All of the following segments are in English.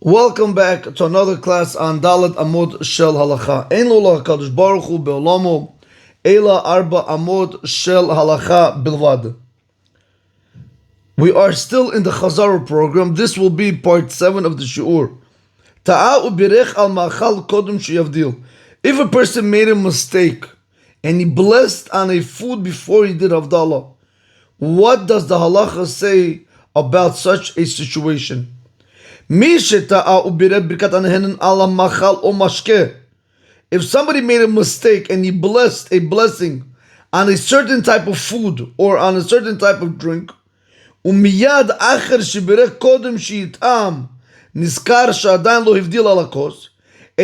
Welcome back to another class on Dalet Amot Shel Halacha. Ein lo HaKadosh Baruch Hu be'olamo ela arba Amot Shel Halacha bilvad. We are still in the Chazara program. This will be part 7 of the Shi'ur. Ta'a ubirech al ma'achal kodem sheyavdil. If a person made a mistake and he blessed on a food before he did Havadala, what does the Halacha say about such a situation? If somebody made a mistake and he blessed a blessing on a certain type of food or on a certain type of drink, and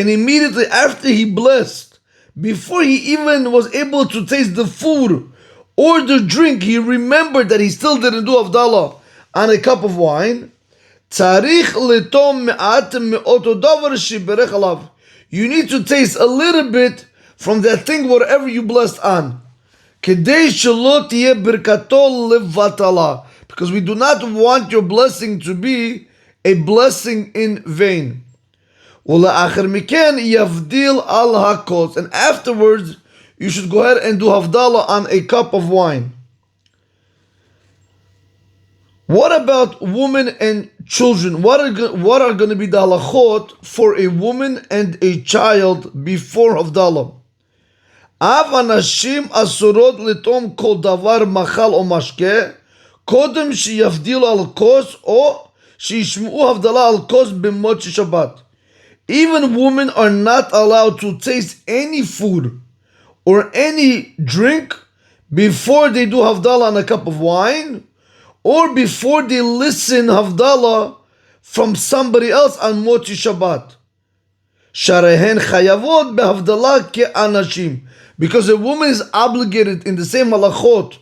immediately after he blessed, before he even was able to taste the food or the drink, he remembered that he still didn't do Havadala on a cup of wine. You need to taste a little bit from that thing, whatever you blessed on. Because we do not want your blessing to be a blessing in vain. And afterwards, you should go ahead and do Havadala on a cup of wine. What about women and children? What are going to be the halachot for a woman and a child before Havadala? Av anashim asurot litom kol davar machal o mashke kodem sheyavdilu al kos o sheyishmeu Havadala al kos b'motzi Shabbat. Even women are not allowed to taste any food or any drink before they do Havadala on a cup of wine, or before they listen Havadala from somebody else on Motzi Shabbat. Sharehen chayavot behavdala ke'anashim. Because a woman is obligated in the same halachot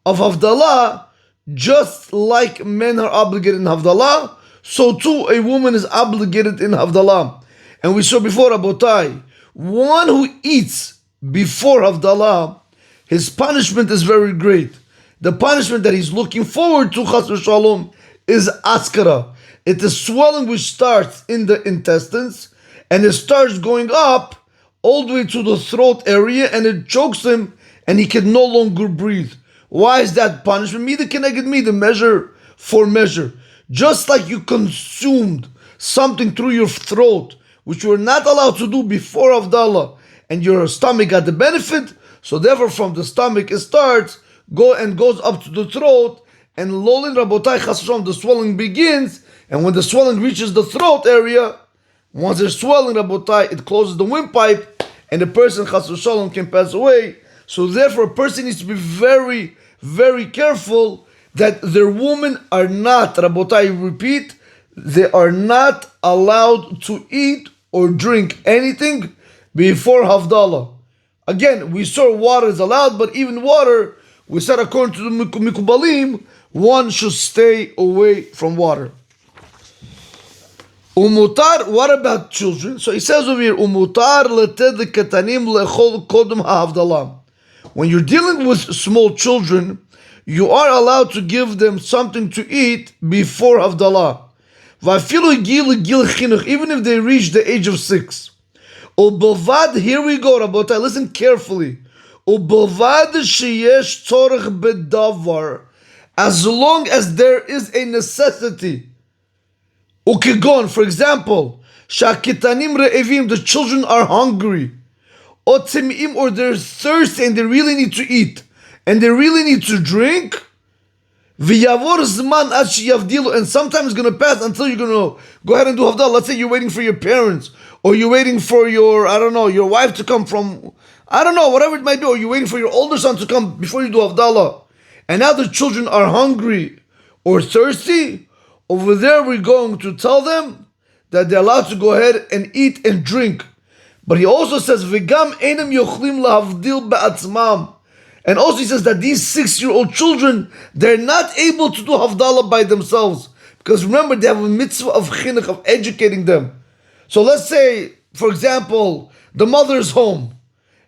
of Havadala, just like men are obligated in Havadala, so too a woman is obligated in Havadala. And we saw before, Rabotai, one who eats before Havadala, his punishment is very great. The punishment that he's looking forward to, chas v'shalom, is askara. It is swelling which starts in the intestines and it starts going up all the way to the throat area and it chokes him and he can no longer breathe. Why is that punishment? Mida keneged mida, measure for measure. Just like you consumed something through your throat, which you were not allowed to do before Havadala, and your stomach got the benefit, so therefore from the stomach it starts, goes up to the throat, and lolin rabotai chas v'shalom, the swelling begins, and when the swelling reaches the throat area, once there's swelling rabotai, it closes the windpipe, and the person chas v'shalom can pass away. So therefore, a person needs to be very, very careful that their women are not, rabotai, repeat, they are not allowed to eat or drink anything before Havadala. Again, we saw water is allowed, but even water, we said according to the Mikubalim, one should stay away from water. Umutar, what about children? So he says over here, Umutar leted ketanim lechol kodem ha'havdala. When you're dealing with small children, you are allowed to give them something to eat before Havadala. Even if they reach the age of 6. Here we go, Rabotai, listen carefully. As long as there is a necessity. For example, the children are hungry, or they're thirsty and they really need to eat, and they really need to drink. And sometimes it's going to pass until you're going to go ahead and do Havadala. Let's say you're waiting for your parents, or you're waiting for your, your wife to come from, whatever it might be, or you're waiting for your older son to come before you do Havadala. And now the children are hungry or thirsty. Over there we're going to tell them that they're allowed to go ahead and eat and drink. But he also says, V'gam einam yochlim lahavdil ba'atzmam. And also he says that these 6-year-old children, they're not able to do Havadala by themselves. Because remember, they have a mitzvah of chinuch, of educating them. So let's say, for example, the mother is home,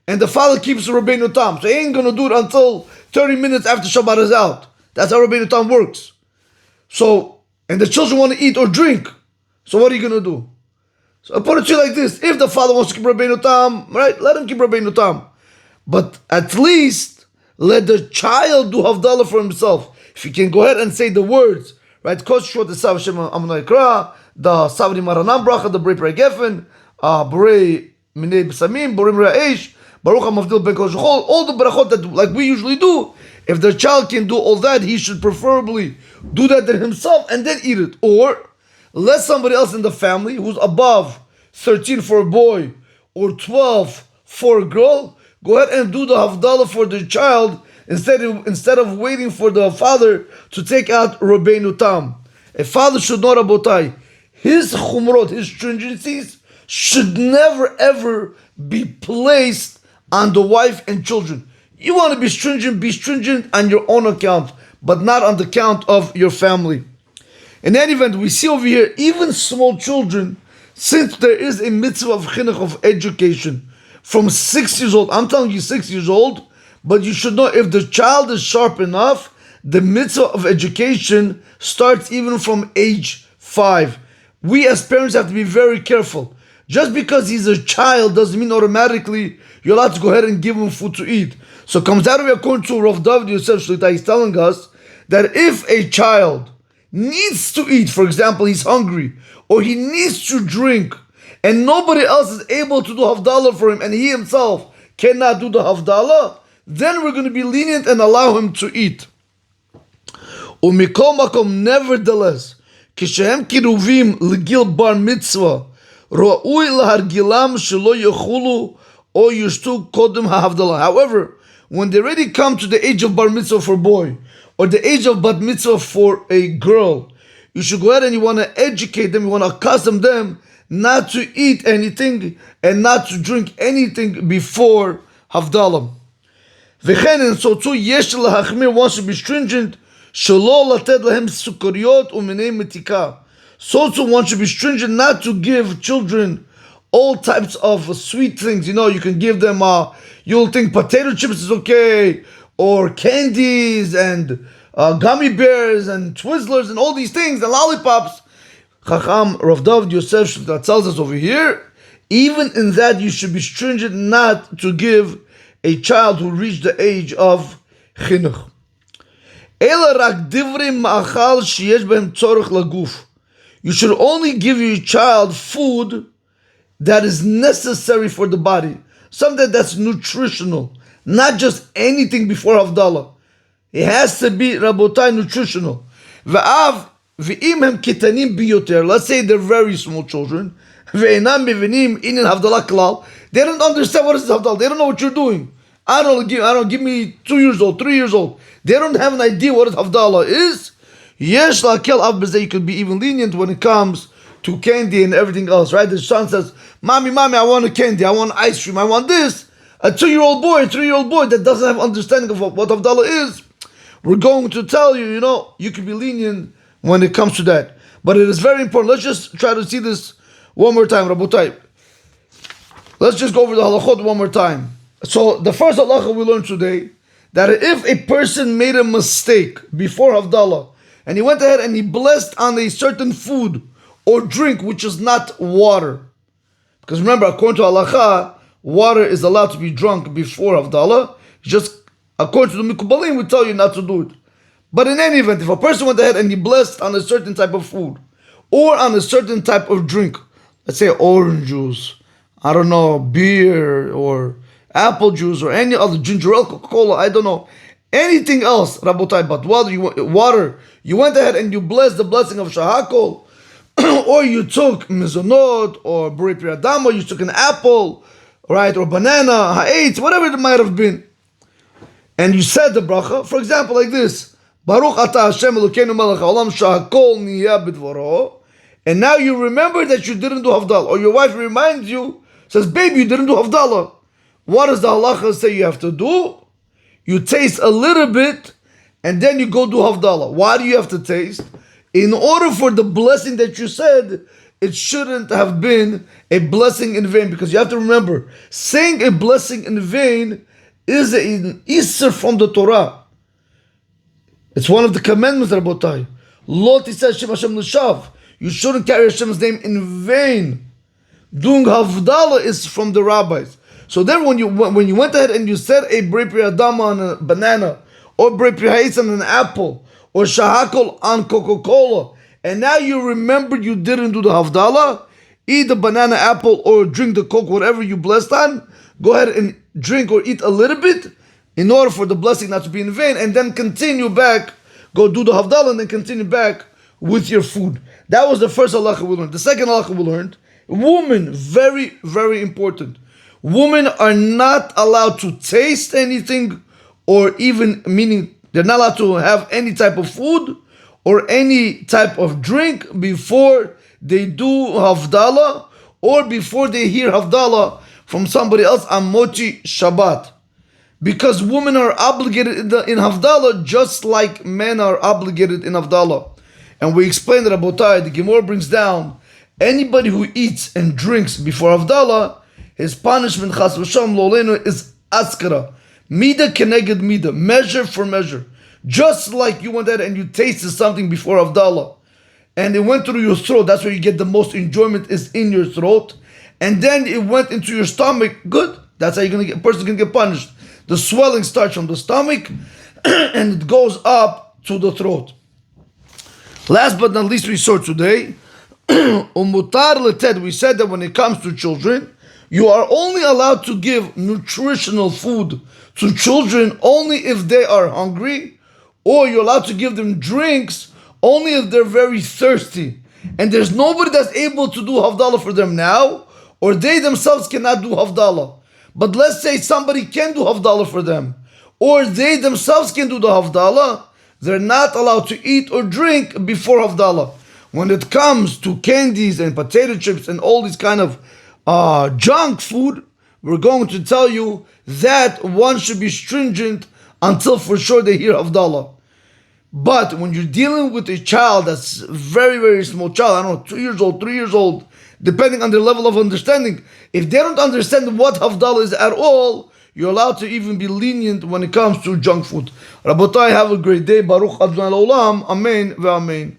and the father keeps the Rabbeinu Tam. So he ain't going to do it until 30 minutes after Shabbat is out. That's how Rabbeinu Tam works. So, and the children want to eat or drink. So what are you going to do? So I put it to you like this. If the father wants to keep Rabbeinu Tam, right, let him keep Rabbeinu Tam. But at least let the child do Havdalah for himself. If he can go ahead and say the words, right, Koshua, the Sav Shem Amunai Kra, the Savri Maranam Bracha, the Brei Prei Geffen, Borei Minei B'Samim, Borei Mira'esh, Baruch HaMavdil Ben Kol Shechol, all the brachot that like we usually do. If the child can do all that, he should preferably do that himself and then eat it. Or let somebody else in the family who's above 13 for a boy or 12 for a girl go ahead and do the Havdalah for the child instead of waiting for the father to take out Rabbeinu Tam. A father should know, Rabotai, his chumrot, his stringencies should never ever be placed on the wife and children. You want to be stringent on your own account, but not on the account of your family. In any event, we see over here, even small children, since there is a mitzvah of chinuch, of education, from 6 years old, I'm telling you 6 years old, but you should know if the child is sharp enough, the mitzvah of education starts even from age 5. We as parents have to be very careful. Just because he's a child doesn't mean automatically you're allowed to go ahead and give him food to eat. So it comes out of here according to Rav David Yosef Shlita, he's telling us that if a child needs to eat, for example, he's hungry, or he needs to drink, and nobody else is able to do Havdalah for him, and he himself cannot do the Havdalah, then we're going to be lenient and allow him to eat. Umikol makom, nevertheless, kishehem kiruvim legil bar mitzvah, ra'ui lahargilam shelo yechulu o yushtu kodem ha'havdalah. However, when they already come to the age of bar mitzvah for a boy, or the age of bat mitzvah for a girl, you should go ahead and you want to educate them, you want to accustom them not to eat anything and not to drink anything before Havdalah. V'chen, and so too, yesh lahachmir, wants to be stringent, shelo lated lahem sukariot u'minei metika. So too, one should be stringent not to give children all types of sweet things. You know, you can give them, you'll think potato chips is okay, or candies and gummy bears and Twizzlers and all these things, and lollipops. Chacham Rav David Yosef that tells us over here, even in that you should be stringent not to give a child who reached the age of chinuch. Ela rak divrei ma'achal sheyesh behem tzorech laguf. You should only give your child food that is necessary for the body, something that's nutritional, not just anything before Havdalah. It has to be, Rabotai, nutritional. V'av v'im hem ketanim biyoter. Let's say they're very small children. Ve'enam mevinim inin Havdalah klal. They don't understand what is Havdalah. They don't know what you're doing. I don't give me 2 years old, 3 years old. They don't have an idea what Havdalah is. Yesh la'kel av b'zeh. You can be even lenient when it comes to candy and everything else, right? The son says, Mommy, I want a candy, I want ice cream, I want this. A 2-year-old boy, a 3-year-old boy that doesn't have understanding of what Havdalah is, we're going to tell you, you can be lenient when it comes to that. But it is very important. Let's just try to see this one more time, Rabotai. Let's just go over the halachot one more time. So the first halacha we learned today, that if a person made a mistake before Havdalah, and he went ahead and he blessed on a certain food or drink which is not water, because remember, according to halacha, water is allowed to be drunk before Havdalah. Just according to the Mikubalim, we tell you not to do it. But in any event, if a person went ahead and he blessed on a certain type of food or on a certain type of drink, let's say orange juice, I don't know, beer or apple juice or any other, ginger ale, Coca-Cola, I don't know, anything else, Rabotai, but water, you went ahead and you blessed the blessing of Shahakol, or you took mizonot or borei priadam, or you took an apple, right, or banana, ha'etz, whatever it might have been, and you said the bracha, for example, like this, Baruch atah Hashem Elokeinu melech haolam shehakol niyeh b'dvaro, and now you remember that you didn't do Havdalah, or your wife reminds you, says, baby, you didn't do Havdalah. What does the halacha say you have to do? You taste a little bit, and then you go do Havdalah. Why do you have to taste? In order for the blessing that you said, it shouldn't have been a blessing in vain. Because you have to remember, saying a blessing in vain is an Isser from the Torah. It's one of the commandments, Rabotai. Lo tiseh Shem Hashem l'shav. You shouldn't carry Hashem's name in vain. Doing Havadala is from the rabbis. So then when you went ahead and you said a Brei Pri Adama on a banana, or Brei Pri Ha'etz on an apple, or Shahakol on Coca-Cola, and now you remember you didn't do the Havadala, eat the banana, apple, or drink the Coke, whatever you blessed on, go ahead and drink or eat a little bit in order for the blessing not to be in vain, and then continue back, go do the Havadala, and then continue back with your food. That was the first halacha we learned. The second halacha we learned, women, very, very important. Women are not allowed to taste anything, or even, meaning they're not allowed to have any type of food or any type of drink before they do Havadala, or before they hear Havadala from somebody else on Mochi Shabbat. Because women are obligated in Havadala just like men are obligated in Havadala. And we explained that Rabotai, the Gemara brings down, anybody who eats and drinks before Havadala, his punishment, chas v'sham lo'olenu, is askara. Mida keneged mida, measure for measure. Just like you went there and you tasted something before Havadala, and it went through your throat, that's where you get the most enjoyment, is in your throat, and then it went into your stomach, good, that's how a person's gonna get punished. The swelling starts from the stomach, and it goes up to the throat. Last but not least, we saw today, umutar leted, we said that when it comes to children, you are only allowed to give nutritional food to children only if they are hungry, or you're allowed to give them drinks only if they're very thirsty. And there's nobody that's able to do Havadala for them now, or they themselves cannot do Havadala. But let's say somebody can do Havadala for them, or they themselves can do the Havadala, they're not allowed to eat or drink before Havadala. When it comes to candies and potato chips and all these kind of junk food, we're going to tell you that one should be stringent until for sure they hear Havadala. But when you're dealing with a child that's very, very small child, I don't know, 2 years old, 3 years old, depending on their level of understanding, if they don't understand what Havadala is at all, you're allowed to even be lenient when it comes to junk food. Rabotai, have a great day. Baruch Adonai Olam. Amen ve'amen.